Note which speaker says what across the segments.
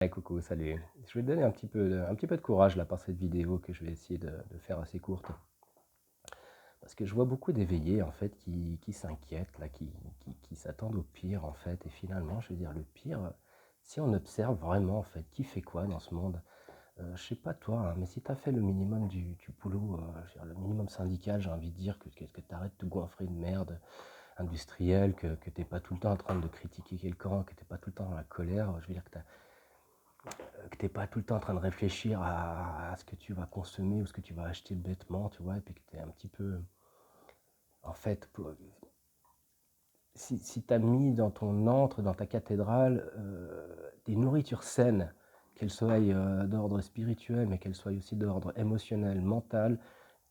Speaker 1: Ouais, coucou, salut. Je vais te donner un petit peu de courage là par cette vidéo que je vais essayer de faire assez courte. Parce que je vois beaucoup d'éveillés en fait qui s'inquiètent là, qui s'attendent au pire en fait. Et finalement, je veux dire, le pire, si on observe vraiment en fait, qui fait quoi dans ce monde, je sais pas toi, hein, mais si tu as fait le minimum du boulot, je veux dire, le minimum syndical, j'ai envie de dire que tu arrêtes de goinfrer de merde industrielle, que tu n'es pas tout le temps en train de critiquer quelqu'un, que tu n'es pas tout le temps dans la colère, je veux dire que tu n'es pas tout le temps en train de réfléchir à ce que tu vas consommer ou ce que tu vas acheter bêtement, tu vois, et puis que tu es un petit peu, en fait, si tu as mis dans ton antre, dans ta cathédrale, des nourritures saines, qu'elles soient d'ordre spirituel, mais qu'elles soient aussi d'ordre émotionnel, mental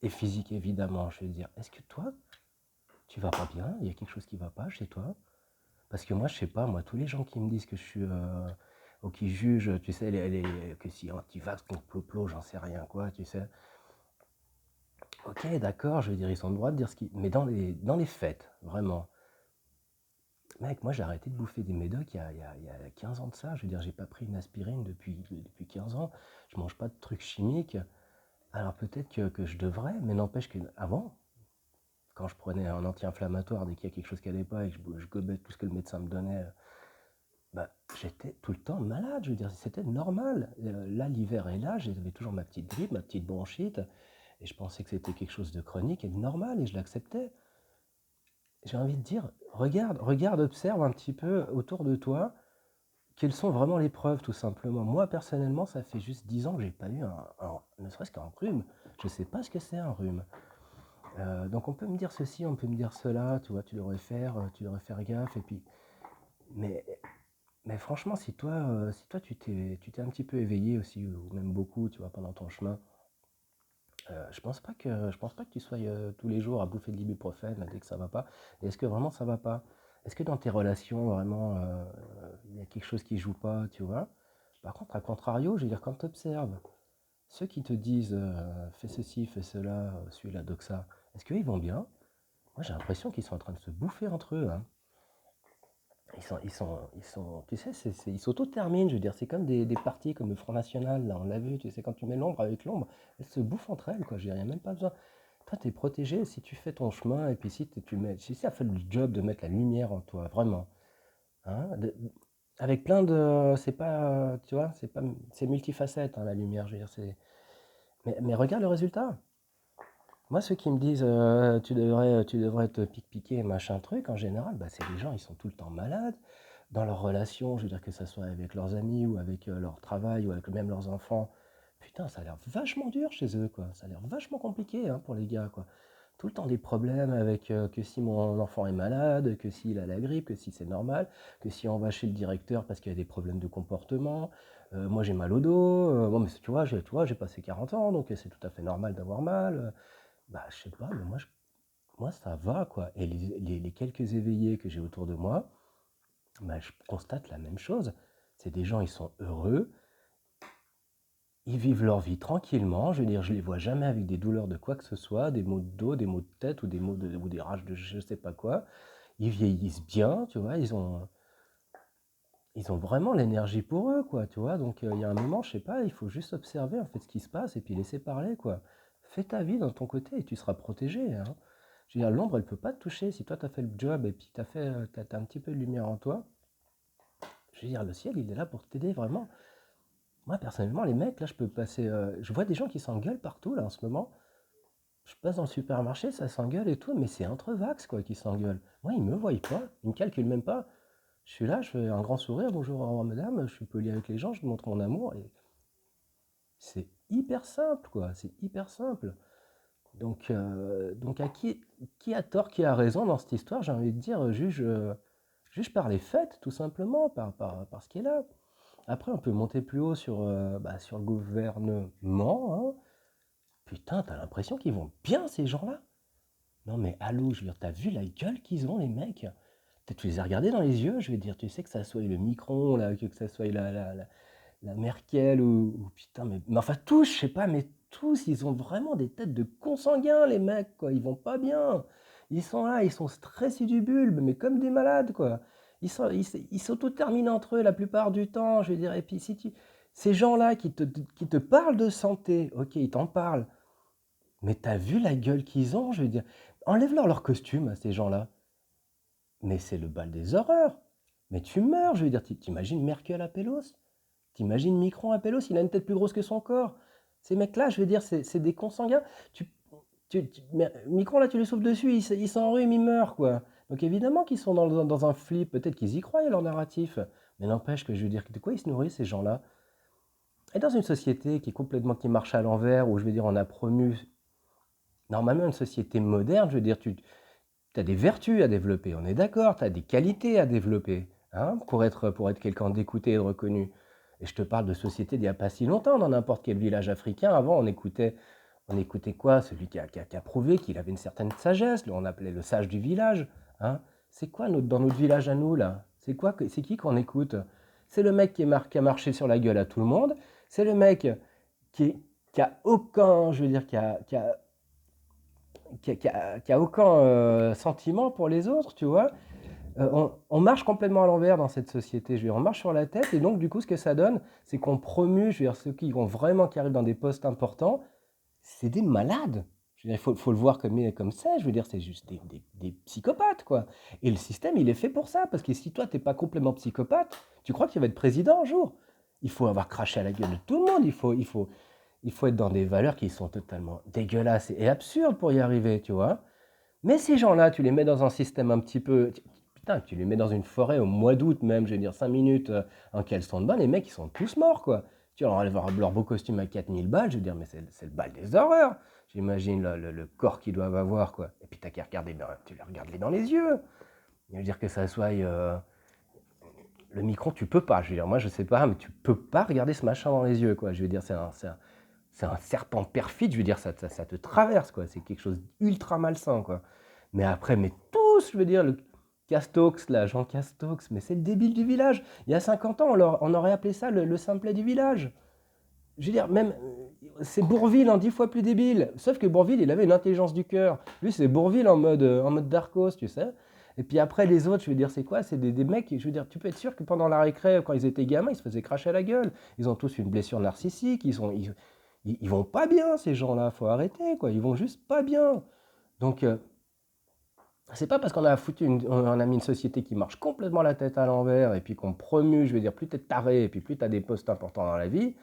Speaker 1: et physique, évidemment, je veux dire, est-ce que toi, tu vas pas bien? Il y a quelque chose qui va pas chez toi? Parce que moi, je sais pas, moi, tous les gens qui me disent que je suis, ou qui jugent, tu sais, que si anti-vax, complot, j'en sais rien, quoi, tu sais. Ok, d'accord, je veux dire, ils ont le droit de dire ce qu'ils... Mais dans les faits, vraiment. Mec, moi, j'ai arrêté de bouffer des médocs il y a 15 ans de ça. Je veux dire, j'ai pas pris une aspirine depuis 15 ans. Je mange pas de trucs chimiques. Alors peut-être que je devrais, mais n'empêche qu'avant, quand je prenais un anti-inflammatoire dès qu'il y a quelque chose qui allait pas et que je gobais tout ce que le médecin me donnait, bah, j'étais tout le temps malade, je veux dire, c'était normal. Là, l'hiver est là, j'avais toujours ma petite grippe, ma petite bronchite, et je pensais que c'était quelque chose de chronique et de normal, et je l'acceptais. J'ai envie de dire, regarde, observe un petit peu autour de toi, quelles sont vraiment les preuves, tout simplement. Moi, personnellement, ça fait juste 10 ans que j'ai pas eu ne serait-ce qu'un rhume. Je sais pas ce que c'est un rhume. Donc on peut me dire ceci, on peut me dire cela, tu vois, tu devrais faire gaffe, et puis... Mais Mais franchement, si toi tu t'es un petit peu éveillé aussi, ou même beaucoup, tu vois, pendant ton chemin, je pense pas que tu sois tous les jours à bouffer de l'ibuprofène dès que ça va pas. Et est-ce que vraiment ça va pas? Est-ce que dans tes relations, vraiment, il y a quelque chose qui joue pas, tu vois? Par contre, à contrario, je veux dire, quand tu observes ceux qui te disent fais ceci, fais cela, suis la doxa, est-ce qu'ils vont bien? Moi, j'ai l'impression qu'ils sont en train de se bouffer entre eux, hein. Tu sais, ils s'auto-terminent, je veux dire, c'est comme des partis comme le Front National, là, on l'a vu, tu sais, quand tu mets l'ombre avec l'ombre, elles se bouffent entre elles, quoi, je veux dire, il n'y a même pas besoin. Toi, tu es protégé si tu fais ton chemin, et puis si ça fait le job de mettre la lumière en toi, vraiment, hein, avec plein de, c'est pas, tu vois, c'est multifacette, hein, la lumière, je veux dire, mais regarde le résultat. Moi, ceux qui me disent tu devrais te piquer, machin truc, en général, bah, c'est les gens, ils sont tout le temps malades dans leurs relations, je veux dire que ça soit avec leurs amis ou avec leur travail ou avec même leurs enfants. Putain, ça a l'air vachement dur chez eux, quoi. Ça a l'air vachement compliqué, hein, pour les gars, quoi. Tout le temps des problèmes avec que si mon enfant est malade, que s'il a la grippe, que si c'est normal, que si on va chez le directeur parce qu'il y a des problèmes de comportement. Moi, j'ai mal au dos. Bon, mais tu vois, j'ai passé 40 ans, donc c'est tout à fait normal d'avoir mal. Bah, je sais pas, mais moi ça va, quoi. Et les quelques éveillés que j'ai autour de moi, bah, je constate la même chose. C'est des gens, ils sont heureux, ils vivent leur vie tranquillement. Je veux dire, je les vois jamais avec des douleurs de quoi que ce soit, des maux de dos, des maux de tête ou des rages de je sais pas quoi. Ils vieillissent bien, tu vois, ils ont vraiment l'énergie pour eux, quoi, tu vois. Donc il y a un moment, je sais pas, il faut juste observer en fait ce qui se passe et puis laisser parler, quoi. Fais ta vie dans ton côté et tu seras protégé, hein. Je veux dire, l'ombre, elle peut pas te toucher. Si toi, tu as fait le job et puis t'as un petit peu de lumière en toi, je veux dire, le ciel, il est là pour t'aider, vraiment. Moi, personnellement, les mecs, là, je peux passer... je vois des gens qui s'engueulent partout, là, en ce moment. Je passe dans le supermarché, ça s'engueule et tout, mais c'est entre vax, quoi, qui s'engueulent. Moi, ils me voient pas, ils me calculent même pas. Je suis là, je fais un grand sourire, bonjour, au revoir, madame, je suis poli avec les gens, je montre mon amour, et c'est hyper simple, quoi, c'est hyper simple. Donc à qui a tort, qui a raison dans cette histoire, j'ai envie de dire, juge par les faits, tout simplement, par ce qui est là. Après, on peut monter plus haut sur le gouvernement, hein. Putain, t'as l'impression qu'ils vont bien, ces gens-là? Non mais allô, je veux dire, t'as vu la gueule qu'ils ont, les mecs? Tu les as regardés dans les yeux, je veux dire, tu sais que ça soit le Micron, là, que ça soit la Merkel, ou putain, mais enfin tous, je sais pas, mais tous, ils ont vraiment des têtes de consanguins, les mecs, quoi. Ils vont pas bien. Ils sont là, ils sont stressés du bulbe, mais comme des malades, quoi. Ils s'auto-terminent entre eux la plupart du temps, je veux dire. Et puis, ces gens-là qui te parlent de santé, ok, ils t'en parlent, mais t'as vu la gueule qu'ils ont, je veux dire. Enlève-leur costume à ces gens-là. Mais c'est le bal des horreurs. Mais tu meurs, je veux dire. T'imagines Merkel à Pélos? T'imagines Micron à Pélos? Il a une tête plus grosse que son corps. Ces mecs-là, je veux dire, c'est des consanguins. Micron, là, tu les souffles dessus, ils s'enrhument, ils meurent, quoi. Donc évidemment qu'ils sont dans un flip. Peut-être qu'ils y croient à leur narratif. Mais n'empêche que, je veux dire, de quoi ils se nourrissent, ces gens-là? Et dans une société qui marche à l'envers, où, je veux dire, on a promu, normalement, une société moderne, je veux dire, tu as des vertus à développer, on est d'accord, tu as des qualités à développer, hein, pour être quelqu'un d'écouté et de reconnu. Et je te parle de société d'il n'y a pas si longtemps, dans n'importe quel village africain. Avant, on écoutait quoi? Celui qui a prouvé qu'il avait une certaine sagesse, on appelait le sage du village. Hein. C'est quoi dans notre village à nous, là? C'est qui qu'on écoute? C'est le mec qui a marché sur la gueule à tout le monde. C'est le mec qui a aucun, je veux dire, qui a aucun sentiment pour les autres, tu vois. On marche complètement à l'envers dans cette société. Je veux dire, on marche sur la tête, et donc du coup, ce que ça donne, c'est qu'on promue, je veux dire, ceux qui arrivent dans des postes importants, c'est des malades. Je veux dire, il faut le voir comme ça. Je veux dire, c'est juste des psychopathes, quoi. Et le système, il est fait pour ça, parce que si toi, t'es pas complètement psychopathe, tu crois que tu vas être président un jour. Il faut avoir craché à la gueule de tout le monde. Il faut être dans des valeurs qui sont totalement dégueulasses et absurdes pour y arriver, tu vois. Mais ces gens-là, tu les mets dans un système un petit peu. Putain, tu les mets dans une forêt au mois d'août même, je veux dire 5 minutes en caleçon de bain, les mecs, ils sont tous morts, quoi. Tu leur enlèves leur beau costume à 4000 balles, je veux dire, mais c'est le bal des horreurs. J'imagine le corps qu'ils doivent avoir, quoi. Et puis t'as qu'à regarder, tu les regardes dans les yeux. Je veux dire que ça soit. Le micron, tu peux pas. Je veux dire, moi, je sais pas, mais tu peux pas regarder ce machin dans les yeux, quoi. Je veux dire, c'est un serpent perfide, je veux dire, ça te traverse, quoi. C'est quelque chose d'ultra malsain, quoi. Mais après, mais tous, je veux dire, le Castox, là, Jean Castox, mais c'est le débile du village. Il y a 50 ans, on aurait appelé ça le simplet du village. Je veux dire, même, c'est Bourvil en 10 fois plus débile. Sauf que Bourvil, il avait une intelligence du cœur. Lui, c'est Bourvil en mode Darkos, tu sais. Et puis après, les autres, je veux dire, c'est quoi? C'est des mecs, je veux dire, tu peux être sûr que pendant la récré, quand ils étaient gamins, ils se faisaient cracher à la gueule. Ils ont tous une blessure narcissique, ils vont pas bien, ces gens-là. Faut arrêter, quoi. Ils vont juste pas bien. Donc, c'est pas parce on a mis une société qui marche complètement la tête à l'envers et puis qu'on promue, je veux dire, plus t'es taré et puis plus t'as des postes importants dans la vie,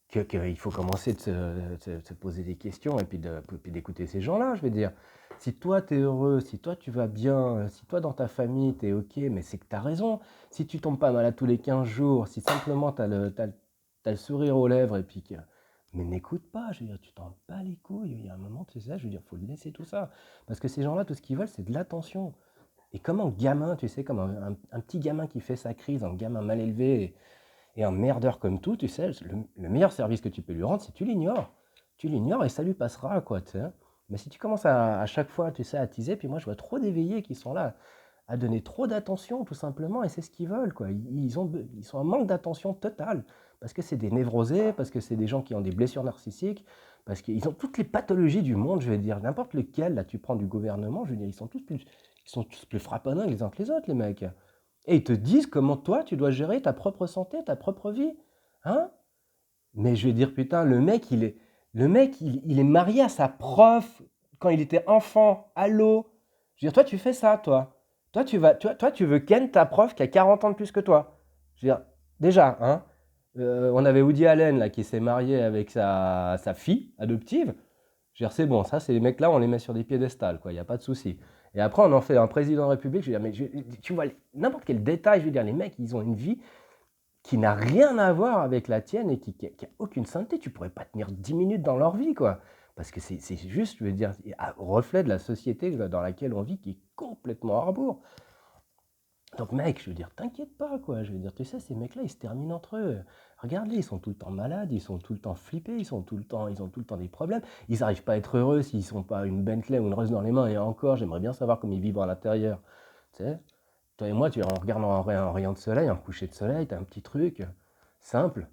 Speaker 1: qu'il faut commencer de se poser des questions et puis d'écouter ces gens-là, je veux dire. Si toi t'es heureux, si toi tu vas bien, si toi dans ta famille t'es ok, mais c'est que t'as raison. Si tu tombes pas malade tous les 15 jours, si simplement t'as le sourire aux lèvres et puis que. Mais n'écoute pas, je veux dire, tu t'en bats les couilles. Il y a un moment, tu sais ça, je veux dire, faut laisser tout ça. Parce que ces gens-là, tout ce qu'ils veulent, c'est de l'attention. Et comme un gamin, tu sais, comme un petit gamin qui fait sa crise, un gamin mal élevé et un merdeur comme tout, tu sais, le meilleur service que tu peux lui rendre, c'est tu l'ignores. Tu l'ignores et ça lui passera, quoi, tu sais. Mais si tu commences à chaque fois, tu sais, à teaser, puis moi je vois trop d'éveillés qui sont là à donner trop d'attention, tout simplement, et c'est ce qu'ils veulent, quoi. Ils sont en manque d'attention totale, parce que c'est des névrosés, parce que c'est des gens qui ont des blessures narcissiques, parce qu'ils ont toutes les pathologies du monde, je vais dire, n'importe lequel, là, tu prends du gouvernement, je veux dire, ils sont tous plus frappants les uns que les autres, les mecs. Et ils te disent comment toi, tu dois gérer ta propre santé, ta propre vie. Hein? Mais je vais dire, putain, le mec, il est marié à sa prof quand il était enfant. Allô? Je veux dire, toi, tu fais ça, toi. Toi, tu veux ken ta prof qui a 40 ans de plus que toi. Je veux dire, déjà, hein? On avait Woody Allen, là, qui s'est marié avec sa fille adoptive. Je veux dire, c'est bon, ça, ces mecs-là, on les met sur des piédestals, quoi, il n'y a pas de souci. Et après, on en fait un président de la République. Je veux dire, mais tu vois, n'importe quel détail, je veux dire, les mecs, ils ont une vie qui n'a rien à voir avec la tienne et qui a aucune sainteté. Tu pourrais pas tenir 10 minutes dans leur vie, quoi. Parce que c'est juste, je veux dire, un reflet de la société dans laquelle on vit qui est complètement hors bourg. Donc mec, je veux dire, t'inquiète pas, quoi. Je veux dire, tu sais, ces mecs-là, ils se terminent entre eux. Regarde-les, ils sont tout le temps malades, ils sont tout le temps flippés, ils ont tout le temps des problèmes. Ils n'arrivent pas à être heureux s'ils sont pas une Bentley ou une Rolls dans les mains. Et encore, j'aimerais bien savoir comment ils vivent à l'intérieur. Tu sais, toi et moi, en regardant un rayon de soleil, un coucher de soleil, t'as un petit truc simple.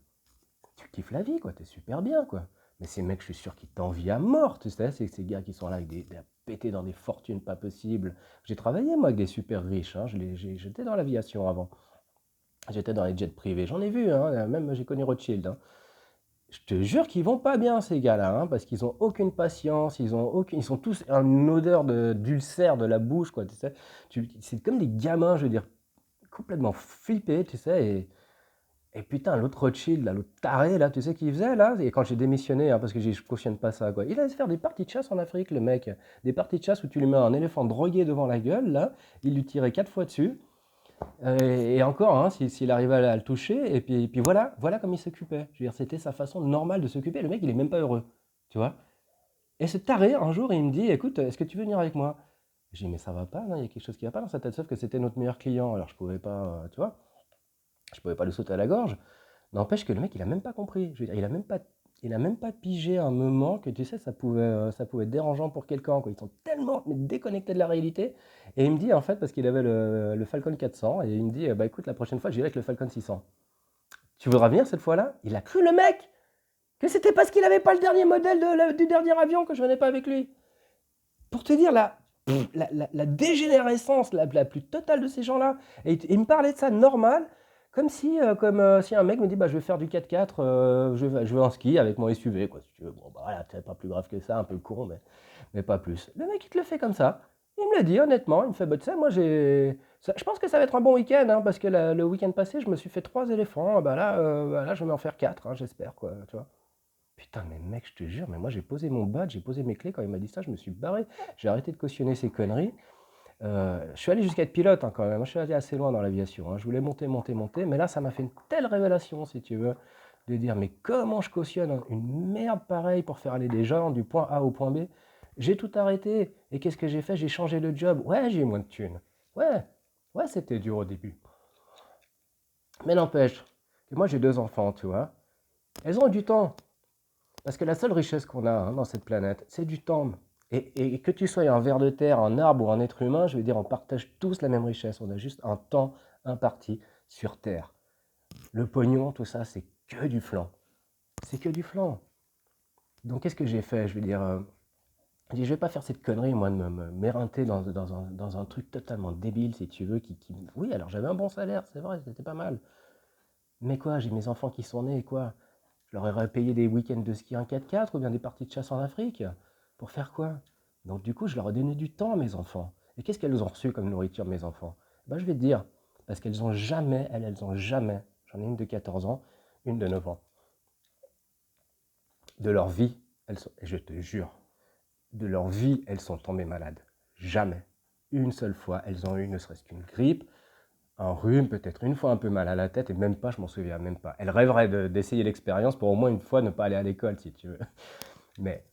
Speaker 1: Tu kiffes la vie, quoi. T'es super bien, quoi. Mais ces mecs, je suis sûr qu'ils t'envient à mort, tu sais, c'est ces gars qui sont là avec des pété dans des fortunes pas possibles. J'ai travaillé, moi, avec des super riches, hein. J'étais dans l'aviation avant. J'étais dans les jets privés. J'en ai vu, hein. Même j'ai connu Rothschild, hein. Je te jure qu'ils vont pas bien, ces gars-là, hein, parce qu'ils ont aucune patience, ils sont tous une odeur d'ulcère de la bouche, quoi, tu sais. C'est comme des gamins, je veux dire, complètement flippés, tu sais. Et putain, l'autre Rothschild, là, l'autre taré, là, tu sais qu'il faisait, là? Et quand j'ai démissionné, hein, parce que je cautionne pas ça, quoi. Il allait se faire des parties de chasse en Afrique, le mec. Des parties de chasse où tu lui mets un éléphant drogué devant la gueule, là. Il lui tirait 4 fois dessus. Et encore, hein, s'il arrivait à le toucher. Et puis voilà comme il s'occupait. Je veux dire, c'était sa façon normale de s'occuper. Le mec, il est même pas heureux. Tu vois? Et ce taré, un jour, il me dit, écoute, est-ce que tu veux venir avec moi? J'ai dit, mais ça va pas, non, il y a quelque chose qui va pas dans sa tête. Sauf que c'était notre meilleur client. Alors je pouvais pas, tu vois, je pouvais pas le sauter à la gorge. N'empêche que le mec, il a même pas compris. Je veux dire, il a même pas pigé un moment que tu sais, ça pouvait être dérangeant pour quelqu'un, quoi. Ils sont tellement mais déconnectés de la réalité. Et il me dit, en fait, parce qu'il avait le Falcon 400, et il me dit, bah écoute, la prochaine fois, j'irai avec le Falcon 600. Tu voudras venir cette fois-là? Il a cru, le mec, que c'était parce qu'il avait pas le dernier modèle du dernier avion que je venais pas avec lui. Pour te dire la dégénérescence la plus totale de ces gens-là. Et il me parlait de ça normal, comme si un mec me dit bah, je vais faire du 4x4, je vais en ski avec mon SUV. Quoi, si tu veux. Bon, bah voilà, c'est pas plus grave que ça, un peu con, mais pas plus. Le mec, il te le fait comme ça. Il me le dit honnêtement, il me fait bah, tu sais, moi je pense que ça va être un bon week-end, hein, parce que le week-end passé, je me suis fait 3 éléphants. Bah là, je vais m'en faire 4, hein, j'espère, quoi, tu vois. Putain, mais mec, je te jure, mais moi j'ai posé mon badge, j'ai posé mes clés quand il m'a dit ça, je me suis barré. J'ai arrêté de cautionner ces conneries. Je suis allé jusqu'à être pilote, hein, quand même. Je suis allé assez loin dans l'aviation, hein. Je voulais monter. Mais là, ça m'a fait une telle révélation, si tu veux, de dire, mais comment je cautionne une merde pareille pour faire aller des gens du point A au point B? J'ai tout arrêté. Et qu'est-ce que j'ai fait? J'ai changé le job. Ouais, j'ai eu moins de thunes. Ouais, ouais, c'était dur au début. Mais n'empêche que moi j'ai 2 enfants, tu vois. Elles ont du temps. Parce que la seule richesse qu'on a, hein, dans cette planète, c'est du temps. Et que tu sois un ver de terre, un arbre ou un être humain, je veux dire, on partage tous la même richesse. On a juste un temps imparti sur Terre. Le pognon, tout ça, c'est que du flan. C'est que du flan. Donc qu'est-ce que j'ai fait? Je veux dire, je vais pas faire cette connerie, moi, de m'éreinter dans un truc totalement débile, si tu veux. Oui, alors j'avais un bon salaire, c'est vrai, c'était pas mal. Mais quoi, j'ai mes enfants qui sont nés, quoi. Je leur aurais payé des week-ends de ski en 4x4 ou bien des parties de chasse en Afrique. Pour faire quoi? Donc du coup, je leur ai donné du temps à mes enfants. Et qu'est-ce qu'elles ont reçu comme nourriture, mes enfants? Ben, je vais te dire, parce qu'elles ont jamais, elles ont jamais, j'en ai une de 14 ans, une de 9 ans, de leur vie, et je te jure, de leur vie, elles sont tombées malades. Jamais. Une seule fois, elles ont eu ne serait-ce qu'une grippe, un rhume, peut-être une fois un peu mal à la tête, et même pas, je m'en souviens même pas. Elles rêveraient d'essayer l'expérience pour au moins une fois ne pas aller à l'école, si tu veux. Mais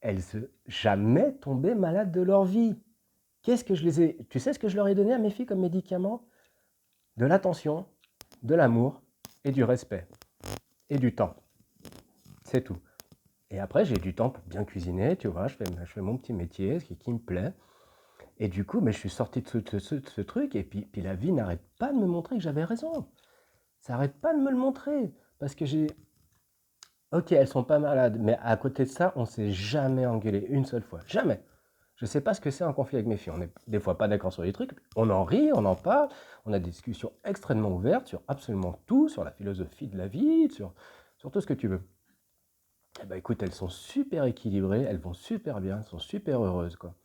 Speaker 1: elles ne jamais tombées malades de leur vie. Qu'est-ce que je les ai... Tu sais ce que je leur ai donné à mes filles comme médicament? De l'attention, de l'amour et du respect. Et du temps. C'est tout. Et après, j'ai du temps pour bien cuisiner, tu vois, je fais mon petit métier, ce qui me plaît. Et du coup, mais je suis sorti de ce truc, et puis la vie n'arrête pas de me montrer que j'avais raison. Ça n'arrête pas de me le montrer. Parce que j'ai... Ok, elles sont pas malades, mais à côté de ça, on s'est jamais engueulé une seule fois. Jamais. Je sais pas ce que c'est un conflit avec mes filles. On n'est des fois pas d'accord sur les trucs. On en rit, on en parle. On a des discussions extrêmement ouvertes sur absolument tout, sur la philosophie de la vie, sur tout ce que tu veux. Eh ben écoute, elles sont super équilibrées, elles vont super bien, elles sont super heureuses, quoi.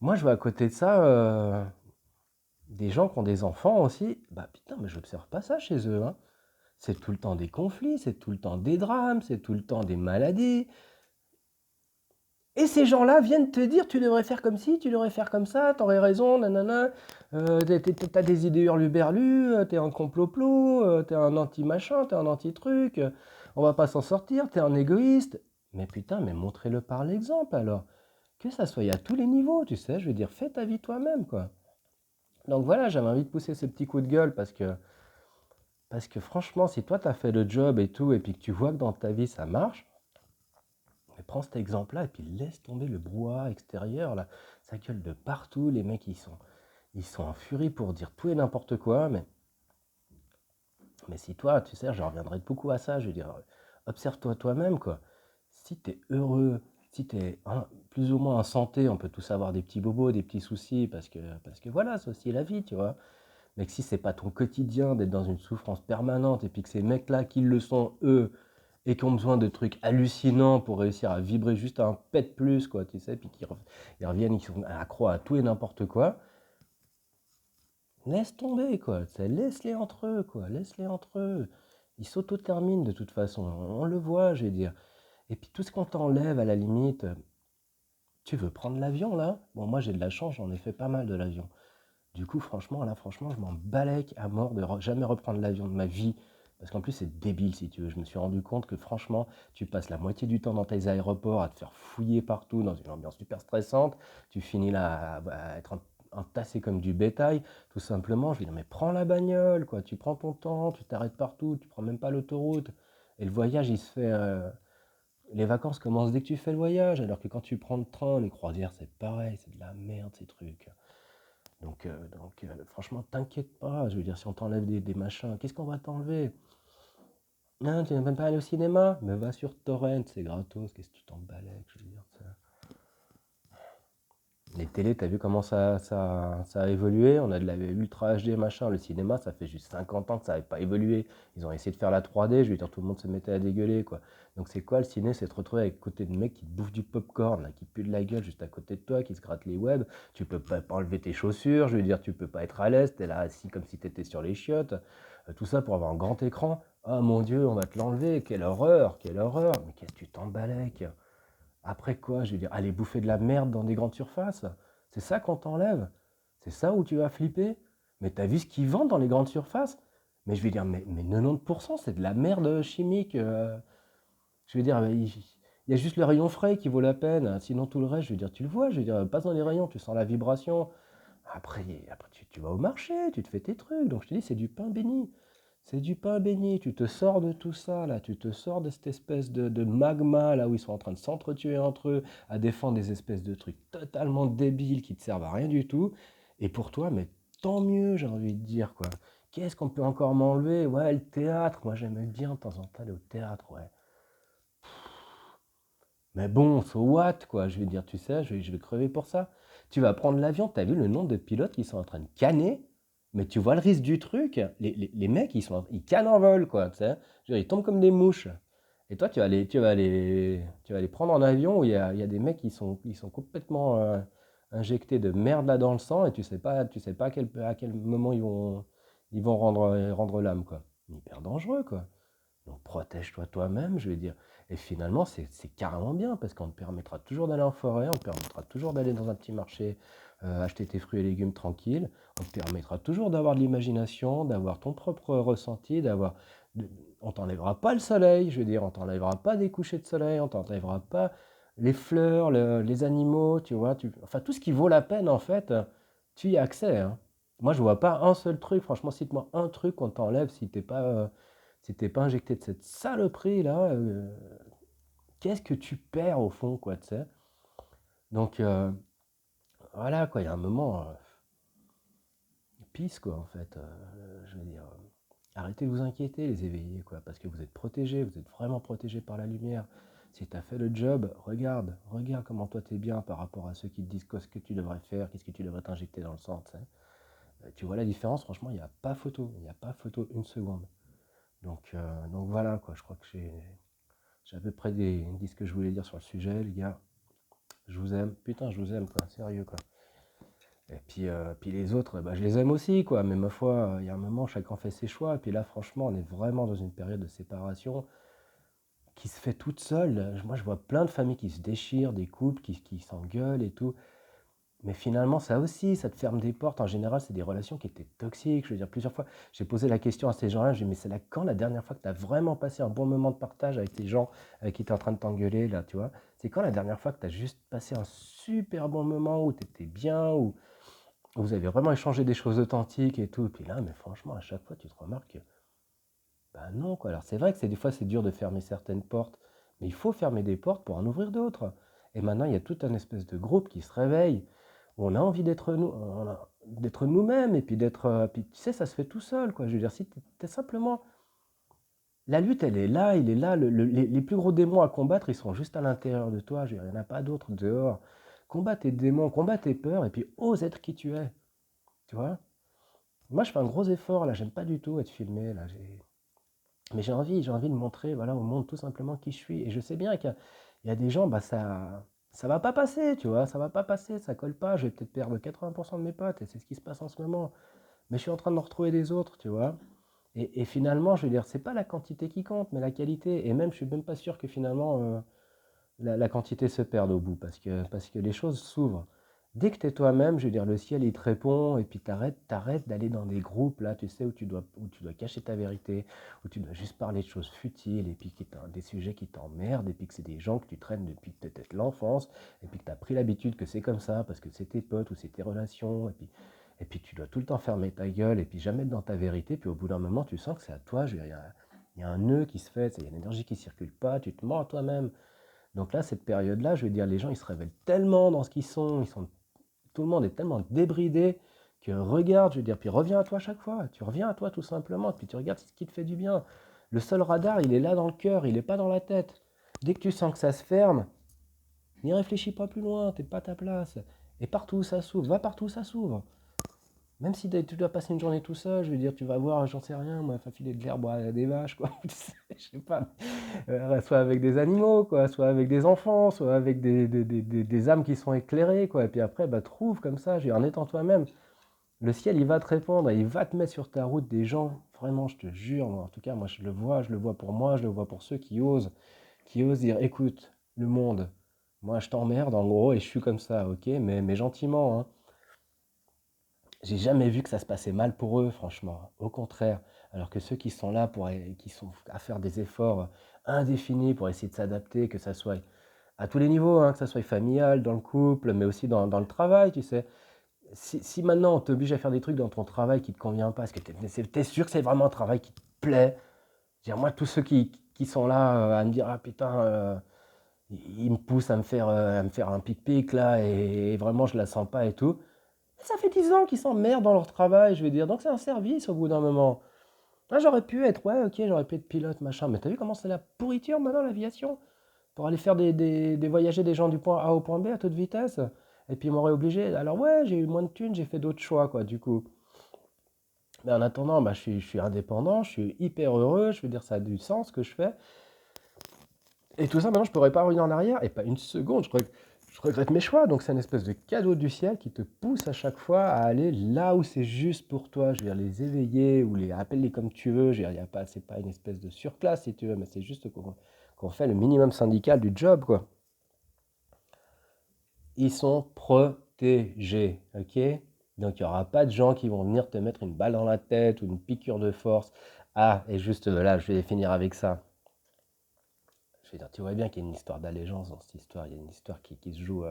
Speaker 1: Moi, je vois à côté de ça des gens qui ont des enfants aussi. Bah putain, mais j'observe pas ça chez eux, hein. C'est tout le temps des conflits, c'est tout le temps des drames, c'est tout le temps des maladies. Et ces gens-là viennent te dire tu devrais faire comme ci, tu devrais faire comme ça, t'aurais raison, nanana, t'as des idées hurluberlues, t'es un complot-plot, t'es un anti-machin, t'es un anti-truc, on va pas s'en sortir, t'es un égoïste. Mais putain, mais montrez-le par l'exemple alors. Que ça soit à tous les niveaux, tu sais, je veux dire, fais ta vie toi-même, quoi. Donc voilà, j'avais envie de pousser ce petit coup de gueule parce que franchement, si toi t'as fait le job et tout, et puis que tu vois que dans ta vie ça marche, mais prends cet exemple-là et puis laisse tomber le brouhaha extérieur, là. Ça gueule de partout, les mecs ils sont en furie pour dire tout et n'importe quoi, mais si toi, tu sais, je reviendrai beaucoup à ça, je veux dire, observe-toi toi-même, quoi. Si tu es heureux, si tu es plus ou moins en santé, on peut tous avoir des petits bobos, des petits soucis, parce que voilà, c'est aussi la vie, tu vois. Mais que si c'est pas ton quotidien d'être dans une souffrance permanente, et puis que ces mecs-là qui le sont, eux, et qui ont besoin de trucs hallucinants pour réussir à vibrer juste un pet de plus, quoi, tu sais, puis ils reviennent, ils sont accros à tout et n'importe quoi, laisse tomber, quoi, tu sais, laisse-les entre eux, quoi, laisse-les entre eux. Ils s'auto-terminent de toute façon, on le voit, je vais dire. Et puis tout ce qu'on t'enlève, à la limite, tu veux prendre l'avion, là? Bon, moi j'ai de la chance, j'en ai fait pas mal de l'avion. Du coup, franchement, là, franchement, je m'en balèque à mort de jamais reprendre l'avion de ma vie. Parce qu'en plus, c'est débile, si tu veux. Je me suis rendu compte que, franchement, tu passes la moitié du temps dans tes aéroports à te faire fouiller partout, dans une ambiance super stressante. Tu finis là à être entassé comme du bétail. Tout simplement, je vais dire, mais prends la bagnole, quoi. Tu prends ton temps, tu t'arrêtes partout, tu prends même pas l'autoroute. Et le voyage, il se fait. Les vacances commencent dès que tu fais le voyage. Alors que quand tu prends le train, les croisières, c'est pareil. C'est de la merde, ces trucs. Franchement, t'inquiète pas. Je veux dire, si on t'enlève des machins, qu'est-ce qu'on va t'enlever? Non, tu n'aimes même pas aller au cinéma? Mais va sur Torrent, c'est gratos. Qu'est-ce que tu t'en balèques? Je veux dire, ça. Les télés, t'as vu comment ça a évolué? On a de la Ultra HD, machin. Le cinéma, ça fait juste 50 ans que ça n'avait pas évolué. Ils ont essayé de faire la 3D, je veux dire, tout le monde se mettait à dégueuler, quoi. Donc c'est quoi le ciné? C'est te retrouver avec côté de mecs qui te bouffent du popcorn, là, qui puent de la gueule juste à côté de toi, qui se grattent les webs. Tu peux pas enlever tes chaussures, je veux dire, tu peux pas être à l'aise, t'es là assis comme si t'étais sur les chiottes. Tout ça pour avoir un grand écran. Ah mon Dieu, on va te l'enlever, quelle horreur, quelle horreur. Mais qu'est-ce que tu t'en balèques? Après quoi, je veux dire, aller bouffer de la merde dans des grandes surfaces, c'est ça qu'on t'enlève? C'est ça où tu vas flipper? Mais t'as vu ce qu'ils vendent dans les grandes surfaces? Mais je vais dire, mais 90% c'est de la merde chimique. Je veux dire, il y a juste le rayon frais qui vaut la peine. Sinon tout le reste, je veux dire, tu le vois, je veux dire, passe dans les rayons, tu sens la vibration. Après tu vas au marché, tu te fais tes trucs. Donc je te dis, c'est du pain béni. C'est du pain béni, tu te sors de tout ça, là, tu te sors de cette espèce de magma, là, où ils sont en train de s'entretuer entre eux, à défendre des espèces de trucs totalement débiles qui te servent à rien du tout. Et pour toi, mais tant mieux, j'ai envie de dire, quoi. Qu'est-ce qu'on peut encore m'enlever? Ouais, le théâtre, moi j'aimais bien de temps en temps aller au théâtre, ouais. Mais bon, so what, quoi, je veux dire, tu sais, je vais crever pour ça. Tu vas prendre l'avion, t'as vu le nombre de pilotes qui sont en train de canner, mais tu vois le risque du truc, les mecs, ils cannent en vol, quoi, tu sais. Je veux dire, ils tombent comme des mouches. Et toi, tu vas les prendre en avion où il y a des mecs qui sont complètement injectés de merde là dans le sang et tu sais pas à quel moment ils vont rendre l'âme, quoi. Hyper dangereux, quoi. Donc protège-toi toi-même, je vais dire. Et finalement, c'est carrément bien parce qu'on te permettra toujours d'aller en forêt, on te permettra toujours d'aller dans un petit marché, acheter tes fruits et légumes tranquilles, on te permettra toujours d'avoir de l'imagination, d'avoir ton propre ressenti, de- on t'enlèvera pas le soleil, je veux dire, on t'enlèvera pas des couchers de soleil, on t'enlèvera pas les fleurs, les animaux, tu vois, enfin tout ce qui vaut la peine en fait, tu y as accès, hein. Moi, je vois pas un seul truc, franchement, cite-moi un truc qu'on t'enlève si t'es pas injecté de cette saloperie là, qu'est-ce que tu perds au fond, quoi, tu sais? Donc voilà, quoi, il y a un moment, peace, quoi, en fait. Je veux dire, arrêtez de vous inquiéter, les éveillés, quoi, parce que vous êtes protégés, vous êtes vraiment protégés par la lumière. Si tu as fait le job, regarde comment toi t'es bien par rapport à ceux qui te disent ce que tu devrais faire, qu'est-ce que tu devrais t'injecter dans le sang, tu sais. Tu vois la différence, franchement, il n'y a pas photo, il n'y a pas photo une seconde. Donc voilà, quoi, je crois que j'ai à peu près dit ce que je voulais dire sur le sujet, les gars. Je vous aime. Putain, je vous aime, quoi. Sérieux, quoi. Puis les autres, bah, je les aime aussi, quoi. Mais ma foi, il y a un moment, chacun fait ses choix. Et puis là, franchement, on est vraiment dans une période de séparation qui se fait toute seule. Moi, je vois plein de familles qui se déchirent, des couples qui s'engueulent et tout. Mais finalement, ça aussi, ça te ferme des portes. En général, c'est des relations qui étaient toxiques. Je veux dire, plusieurs fois, j'ai posé la question à ces gens-là. Je dis, mais c'est là quand la dernière fois que tu as vraiment passé un bon moment de partage avec ces gens avec qui tu es en train de t'engueuler, là, tu vois? C'est quand la dernière fois que tu as juste passé un super bon moment où tu étais bien, où vous avez vraiment échangé des choses authentiques et tout. Et puis là, mais franchement, à chaque fois, tu te remarques que, bah non, quoi. Alors, c'est vrai que des fois, c'est dur de fermer certaines portes, mais il faut fermer des portes pour en ouvrir d'autres. Et maintenant, il y a tout un espèce de groupe qui se réveille où on a envie d'être d'être nous-mêmes et puis puis tu sais, ça se fait tout seul, quoi. Je veux dire, si tu es simplement La lutte, elle est là, il est là. Les plus gros démons à combattre, ils sont juste à l'intérieur de toi. Il n'y en a pas d'autres dehors. Combat tes démons, combat tes peurs, et puis ose être qui tu es. Tu vois? Moi, je fais un gros effort, là. J'aime pas du tout être filmé, là. Mais j'ai envie de montrer, voilà, au monde tout simplement qui je suis. Et je sais bien qu'il y a des gens, bah, ça va pas passer, tu vois. Ça va pas passer, ça colle pas. Je vais peut-être perdre 80% de mes potes, et c'est ce qui se passe en ce moment. Mais je suis en train de me retrouver des autres, tu vois. Et finalement, je veux dire, c'est pas la quantité qui compte, mais la qualité. Et même, je suis même pas sûr que finalement, la quantité se perde au bout, parce que les choses s'ouvrent. Dès que tu es toi-même, je veux dire, le ciel, il te répond, et puis t'arrêtes d'aller dans des groupes, là, tu sais, où tu dois cacher ta vérité, où tu dois juste parler de choses futiles, et puis des sujets qui t'emmerdent, et puis que c'est des gens que tu traînes depuis peut-être l'enfance, et puis que tu as pris l'habitude que c'est comme ça, parce que c'est tes potes ou c'est tes relations, et puis tu dois tout le temps fermer ta gueule, et puis jamais être dans ta vérité, puis au bout d'un moment, tu sens que c'est à toi, je veux dire, il y a un nœud qui se fait, il y a une énergie qui circule pas, tu te mens à toi-même. Donc là, cette période-là, je veux dire, les gens, ils se révèlent tellement dans ce qu'ils sont, tout le monde est tellement débridé que regarde, je veux dire, puis reviens à toi à chaque fois, tu reviens à toi tout simplement, puis tu regardes ce qui te fait du bien. Le seul radar, il est là dans le cœur, il n'est pas dans la tête. Dès que tu sens que ça se ferme, n'y réfléchis pas plus loin, t'es pas à ta place. Et partout où ça s'ouvre, va partout où ça s'ouvre. Même si tu dois passer une journée tout seul, je veux dire, tu vas voir, j'en sais rien, moi, filer de l'herbe à des vaches, quoi. Je sais pas. Soit avec des animaux, quoi, soit avec des enfants, soit avec des âmes qui sont éclairées, quoi. Et puis après, bah, trouve comme ça, je veux dire, en étant toi-même. Le ciel, il va te répondre, et il va te mettre sur ta route des gens. Vraiment, je te jure, moi, en tout cas, moi, je le vois pour moi, je le vois pour ceux qui osent dire, écoute, le monde, moi, je t'emmerde, en gros, et je suis comme ça, ok, mais gentiment, hein. J'ai jamais vu que ça se passait mal pour eux, franchement. Au contraire. Alors que ceux qui sont là qui sont à faire des efforts indéfinis pour essayer de s'adapter, que ça soit à tous les niveaux, hein, que ça soit familial, dans le couple, mais aussi dans le travail, tu sais. Si maintenant on t'oblige à faire des trucs dans ton travail qui ne te convient pas, est-ce que t'es sûr que c'est vraiment un travail qui te plaît? Je veux dire, moi, tous ceux qui sont là à me dire, ah putain, ils me poussent à me faire un pic-pic là, et vraiment je la sens pas et tout. Ça fait 10 ans qu'ils s'emmerdent dans leur travail, je vais dire. Donc c'est un service au bout d'un moment. Ah, j'aurais pu être, ouais, ok, j'aurais pu être pilote, machin. Mais t'as vu comment c'est la pourriture maintenant, l'aviation? Pour aller faire des voyager des gens du point A au point B à toute vitesse. Et puis ils m'auraient obligé. Alors ouais, j'ai eu moins de thunes, j'ai fait d'autres choix, quoi, du coup. Mais en attendant, bah, je suis indépendant, je suis hyper heureux, je veux dire, ça a du sens ce que je fais. Et tout ça, maintenant, je ne pourrais pas revenir en arrière, et pas une seconde. Je regrette mes choix. Donc, c'est une espèce de cadeau du ciel qui te pousse à chaque fois à aller là où c'est juste pour toi. Je veux dire, les éveiller ou appelle-les comme tu veux. Je veux dire, c'est pas une espèce de surclasse, si tu veux, mais c'est juste qu'on fait le minimum syndical du job, quoi. Ils sont protégés, ok? Donc, il n'y aura pas de gens qui vont venir te mettre une balle dans la tête ou une piqûre de force. Ah, et juste là, je vais finir avec ça. Je veux dire, tu vois bien qu'il y a une histoire d'allégeance dans cette histoire. Il y a une histoire qui se joue.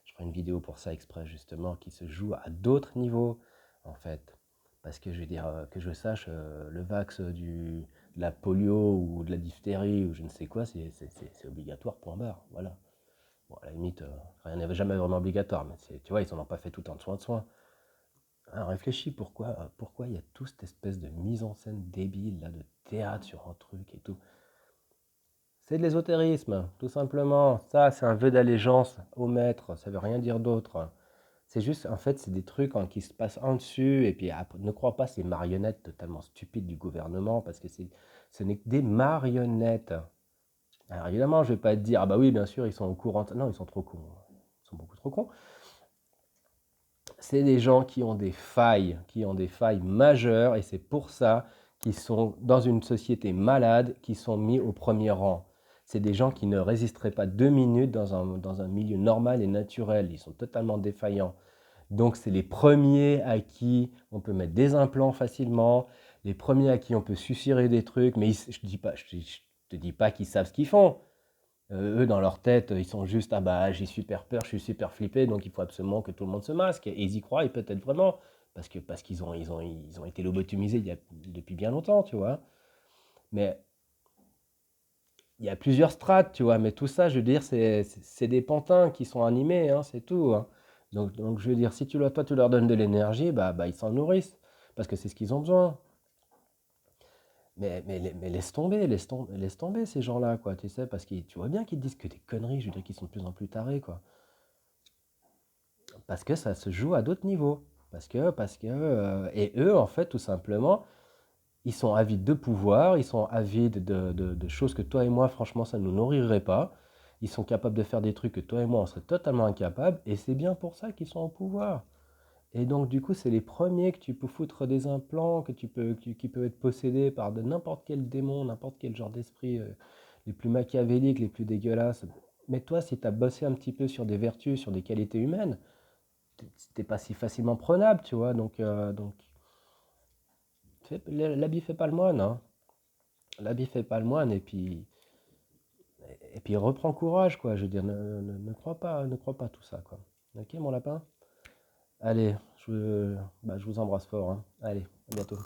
Speaker 1: Je ferai une vidéo pour ça exprès, justement, qui se joue à d'autres niveaux, en fait. Parce que je veux dire, que je sache, le vax de la polio ou de la diphtérie ou je ne sais quoi, c'est obligatoire, point barre. Voilà. Bon, à la limite, rien n'est jamais vraiment obligatoire, mais tu vois, ils n'en ont pas fait tout un soin de soin. Alors réfléchis pourquoi il y a toute cette espèce de mise en scène débile, là, de théâtre sur un truc et tout. C'est de l'ésotérisme, tout simplement. Ça, c'est un vœu d'allégeance au maître. Ça veut rien dire d'autre. C'est juste, en fait, c'est des trucs qui se passent en dessus. Et puis, ne crois pas ces marionnettes totalement stupides du gouvernement, parce que ce n'est que des marionnettes. Alors évidemment, je ne vais pas te dire, ah bah oui, bien sûr, ils sont au courant. Non, ils sont trop cons. Ils sont beaucoup trop cons. C'est des gens qui ont des failles majeures, et c'est pour ça qu'ils sont dans une société malade, qui sont mis au premier rang. C'est des gens qui ne résisteraient pas 2 minutes dans un milieu normal et naturel. Ils sont totalement défaillants. Donc c'est les premiers à qui on peut mettre des implants facilement, les premiers à qui on peut susurrer des trucs, mais je te dis pas qu'ils savent ce qu'ils font. Eux, dans leur tête, ils sont juste, ah bah j'ai super peur, je suis super flippé, donc il faut absolument que tout le monde se masque. Et ils y croient, et peut-être vraiment, parce qu'ils ont été lobotomisés depuis bien longtemps, tu vois. Mais il y a plusieurs strates, tu vois. Mais tout ça, je veux dire, c'est des pantins qui sont animés, hein, c'est tout, hein. Donc, je veux dire, si toi, tu leur donnes de l'énergie, bah ils s'en nourrissent, parce que c'est ce qu'ils ont besoin. Mais laisse tomber ces gens-là, quoi, tu sais, parce que tu vois bien qu'ils disent que des conneries, je veux dire qu'ils sont de plus en plus tarés, quoi. Parce que ça se joue à d'autres niveaux. Et eux, en fait, tout simplement, ils sont avides de pouvoir, ils sont avides de choses que toi et moi, franchement, ça ne nous nourrirait pas. Ils sont capables de faire des trucs que toi et moi, on serait totalement incapables, et c'est bien pour ça qu'ils sont au pouvoir. Et donc, du coup, c'est les premiers que tu peux foutre des implants, qui peuvent être possédés par de n'importe quel démon, n'importe quel genre d'esprit, les plus machiavéliques, les plus dégueulasses. Mais toi, si tu as bossé un petit peu sur des vertus, sur des qualités humaines, t'es pas si facilement prenable, tu vois. L'habit fait pas le moine, hein. L'habit fait pas le moine, et puis reprends courage, quoi. Je veux dire, ne crois pas tout ça, quoi. Ok, mon lapin? Allez, bah, je vous embrasse fort, hein. Allez, à bientôt.